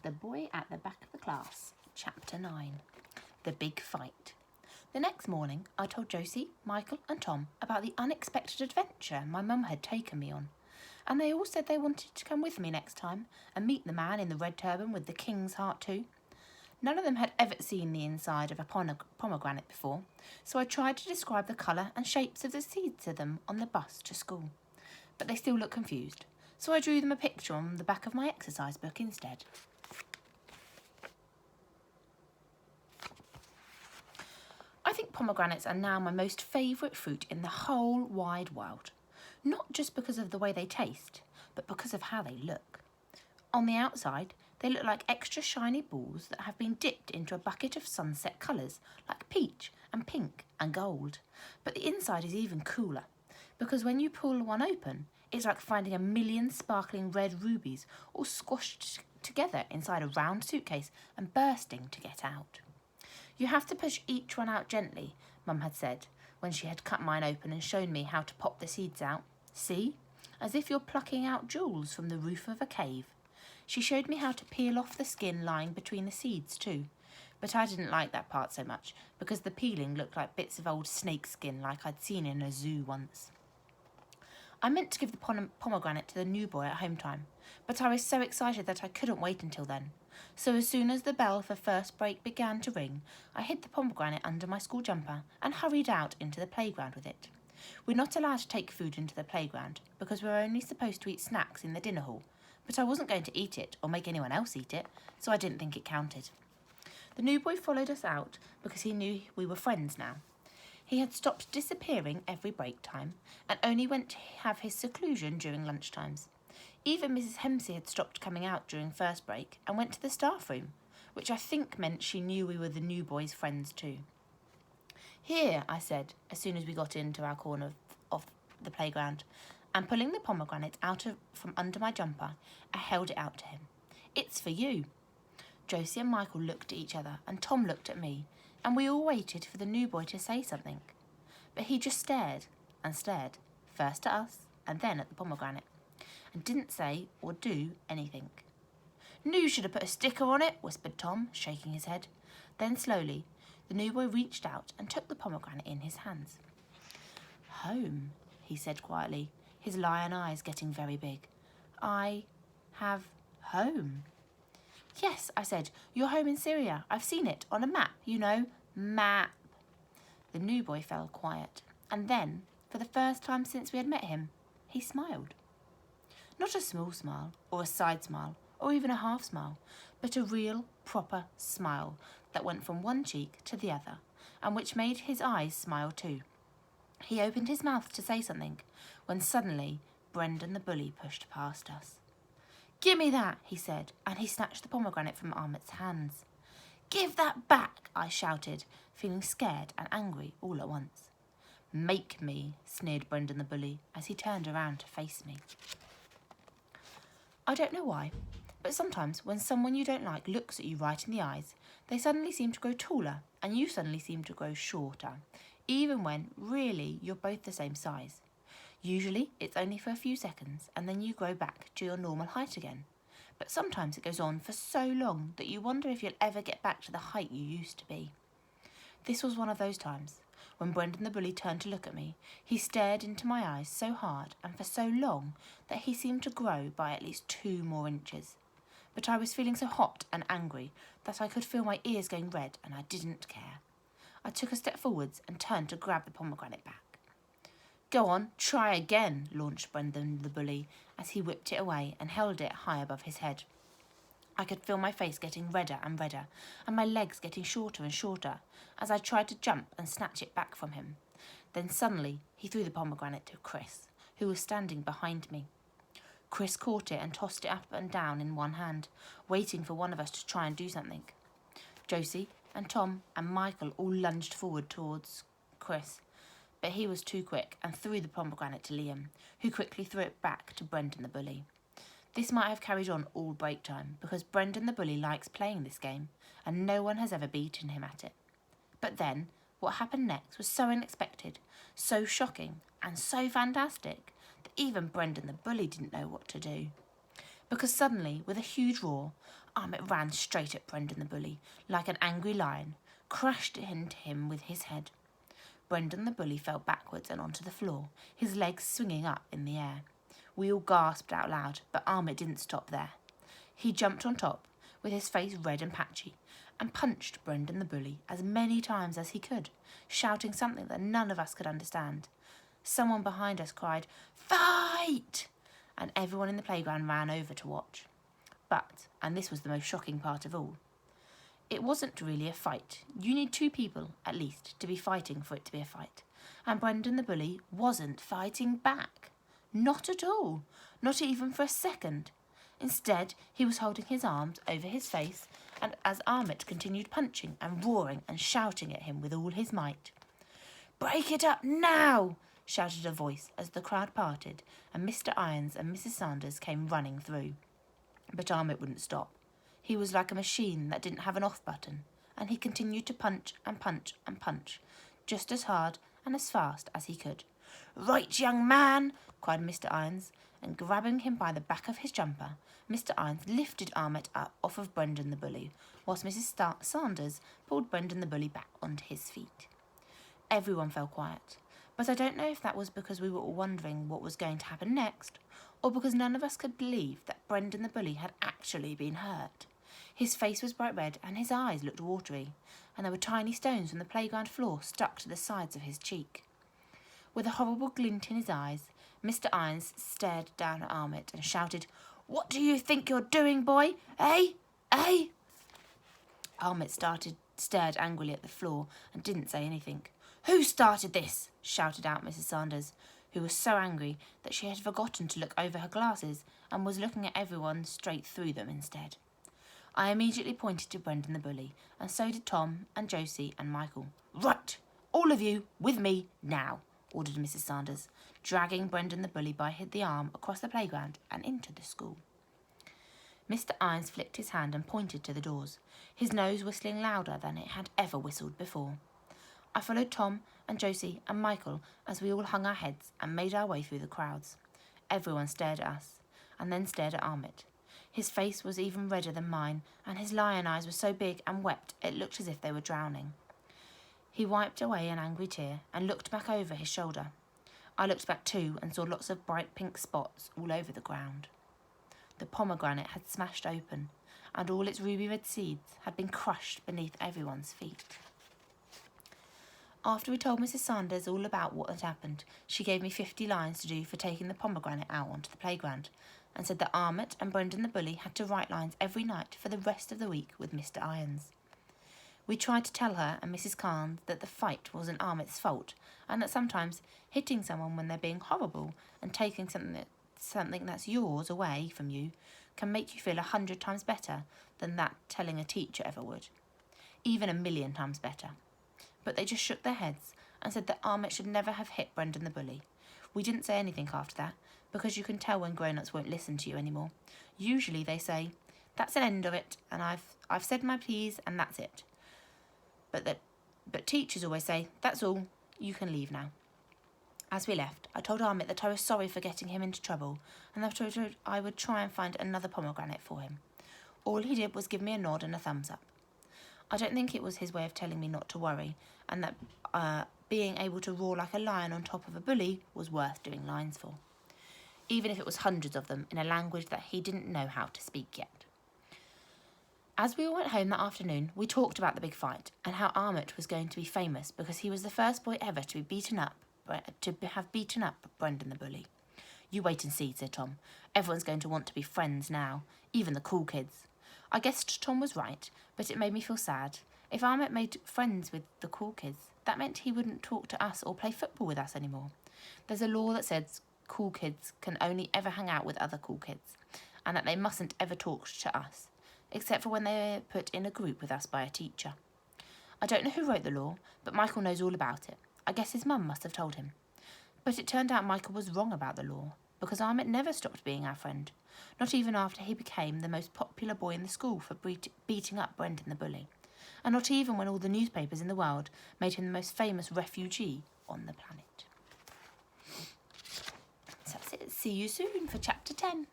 The Boy at the Back of the Class, Chapter 9. The Big Fight. The next morning, I told Josie, Michael and Tom about the unexpected adventure my mum had taken me on, and they all said they wanted to come with me next time and meet the man in the red turban with the king's heart too. None of them had ever seen the inside of a pomegranate before, so I tried to describe the colour and shapes of the seeds to them on the bus to school. But they still looked confused, so I drew them a picture on the back of my exercise book instead. I think pomegranates are now my most favourite fruit in the whole wide world. Not just because of the way they taste, but because of how they look. On the outside, they look like extra shiny balls that have been dipped into a bucket of sunset colours like peach and pink and gold. But the inside is even cooler, because when you pull one open, it's like finding a million sparkling red rubies all squashed together inside a round suitcase and bursting to get out. You have to push each one out gently, Mum had said, when she had cut mine open and shown me how to pop the seeds out. See? As if you're plucking out jewels from the roof of a cave. She showed me how to peel off the skin lying between the seeds too, but I didn't like that part so much because the peeling looked like bits of old snake skin like I'd seen in a zoo once. I meant to give the pomegranate to the new boy at home time, but I was so excited that I couldn't wait until then. So as soon as the bell for first break began to ring, I hid the pomegranate under my school jumper and hurried out into the playground with it. We're not allowed to take food into the playground because we're only supposed to eat snacks in the dinner hall, but I wasn't going to eat it or make anyone else eat it, so I didn't think it counted. The new boy followed us out because he knew we were friends now. He had stopped disappearing every break time and only went to have his seclusion during lunchtimes. Even Mrs. Hempsey had stopped coming out during first break and went to the staff room, which I think meant she knew we were the new boy's friends too. Here, I said, as soon as we got into our corner of the playground, and pulling the pomegranate from under my jumper, I held it out to him. It's for you. Josie and Michael looked at each other and Tom looked at me, and we all waited for the new boy to say something. But he just stared and stared, first at us and then at the pomegranate, and didn't say or do anything. "Knew should have put a sticker on it," whispered Tom, shaking his head. Then slowly, the new boy reached out and took the pomegranate in his hands. "Home," he said quietly, his lion eyes getting very big. "I have home." "Yes," I said, "you're home in Syria. I've seen it on a map, you know, map." The new boy fell quiet, and then, for the first time since we had met him, he smiled. Not a small smile, or a side smile, or even a half smile, but a real, proper smile that went from one cheek to the other, and which made his eyes smile too. He opened his mouth to say something, when suddenly Brendan the bully pushed past us. "Gimme that," he said, and he snatched the pomegranate from Ahmet's hands. "Give that back," I shouted, feeling scared and angry all at once. "Make me," sneered Brendan the bully as he turned around to face me. I don't know why, but sometimes when someone you don't like looks at you right in the eyes, they suddenly seem to grow taller and you suddenly seem to grow shorter, even when really you're both the same size. Usually it's only for a few seconds and then you grow back to your normal height again. But sometimes it goes on for so long that you wonder if you'll ever get back to the height you used to be. This was one of those times. When Brendan the bully turned to look at me, he stared into my eyes so hard and for so long that he seemed to grow by at least 2 more inches. But I was feeling so hot and angry that I could feel my ears going red and I didn't care. I took a step forwards and turned to grab the pomegranate back. "Go on, try again," launched Brendan the bully as he whipped it away and held it high above his head. I could feel my face getting redder and redder and my legs getting shorter and shorter as I tried to jump and snatch it back from him. Then suddenly he threw the pomegranate to Chris, who was standing behind me. Chris caught it and tossed it up and down in one hand, waiting for one of us to try and do something. Josie and Tom and Michael all lunged forward towards Chris, but he was too quick and threw the pomegranate to Liam, who quickly threw it back to Brendan the bully. This might have carried on all break time because Brendan the bully likes playing this game and no one has ever beaten him at it. But then, what happened next was so unexpected, so shocking and so fantastic that even Brendan the bully didn't know what to do. because suddenly, with a huge roar, Ahmet ran straight at Brendan the bully, like an angry lion, crashed into him with his head. Brendan the bully fell backwards and onto the floor, his legs swinging up in the air. We all gasped out loud, but Ahmet didn't stop there. He jumped on top, with his face red and patchy, and punched Brendan the bully as many times as he could, shouting something that none of us could understand. Someone behind us cried, "Fight!" and everyone in the playground ran over to watch. But, and this was the most shocking part of all, it wasn't really a fight. You need 2 people, at least, to be fighting for it to be a fight. And Brendan the bully wasn't fighting back. Not at all. Not even for a second. Instead, he was holding his arms over his face, and as Ahmet continued punching and roaring and shouting at him with all his might. "Break it up now!" shouted a voice as the crowd parted and Mr. Irons and Mrs. Sanders came running through. But Ahmet wouldn't stop. He was like a machine that didn't have an off button, and he continued to punch and punch and punch, just as hard and as fast as he could. "Right, young man!" cried Mr. Irons, and grabbing him by the back of his jumper, Mr. Irons lifted Ahmet up off of Brendan the bully, whilst Mrs. Sanders pulled Brendan the bully back onto his feet. Everyone fell quiet, but I don't know if that was because we were all wondering what was going to happen next, or because none of us could believe that Brendan the bully had actually been hurt. His face was bright red and his eyes looked watery, and there were tiny stones from the playground floor stuck to the sides of his cheek. With a horrible glint in his eyes, Mr. Irons stared down at Ahmet and shouted, "What do you think you're doing, boy? Eh? Eh?" Ahmet stared angrily at the floor and didn't say anything. "Who started this?" shouted out Mrs. Sanders, who was so angry that she had forgotten to look over her glasses and was looking at everyone straight through them instead. I immediately pointed to Brendan the bully, and so did Tom and Josie and Michael. "Right, all of you, with me now," ordered Mrs. Sanders, dragging Brendan the bully by the arm across the playground and into the school. Mr. Irons flicked his hand and pointed to the doors, his nose whistling louder than it had ever whistled before. I followed Tom and Josie and Michael as we all hung our heads and made our way through the crowds. Everyone stared at us, and then stared at Ahmet. His face was even redder than mine, and his lion eyes were so big and wet it looked as if they were drowning. He wiped away an angry tear and looked back over his shoulder. I looked back too and saw lots of bright pink spots all over the ground. The pomegranate had smashed open, and all its ruby red seeds had been crushed beneath everyone's feet. After we told Mrs. Sanders all about what had happened, she gave me 50 lines to do for taking the pomegranate out onto the playground, and said that Ahmet and Brendan the bully had to write lines every night for the rest of the week with Mr. Irons. We tried to tell her and Mrs. Khan that the fight wasn't Ahmet's fault, and that sometimes hitting someone when they're being horrible and taking something that's yours away from you can make you feel 100 times better than that telling a teacher ever would. Even 1,000,000 times better. But they just shook their heads and said that Ahmet should never have hit Brendan the bully. We didn't say anything after that, because you can tell when grown-ups won't listen to you anymore. Usually they say, "That's an end of it, and I've said my piece and that's it." But teachers always say, "That's all, you can leave now." As we left, I told Ahmet that I was sorry for getting him into trouble, and that I would try and find another pomegranate for him. All he did was give me a nod and a thumbs up. I don't think it was his way of telling me not to worry, and that being able to roar like a lion on top of a bully was worth doing lines for, even if it was hundreds of them in a language that he didn't know how to speak yet. As we all went home that afternoon, we talked about the big fight and how Ahmet was going to be famous because he was the first boy ever to have beaten up Brendan the bully. "You wait and see," said Tom. "Everyone's going to want to be friends now, even the cool kids." I guessed Tom was right, but it made me feel sad. If Ahmet made friends with the cool kids, that meant he wouldn't talk to us or play football with us anymore. There's a law that says cool kids can only ever hang out with other cool kids, and that they mustn't ever talk to us, except for when they're put in a group with us by a teacher. I don't know who wrote the law, but Michael knows all about it. I guess his mum must have told him. But it turned out Michael was wrong about the law, because Ahmet never stopped being our friend, not even after he became the most popular boy in the school for beating up Brendan the bully, and not even when all the newspapers in the world made him the most famous refugee on the planet. So that's it. See you soon for chapter 10.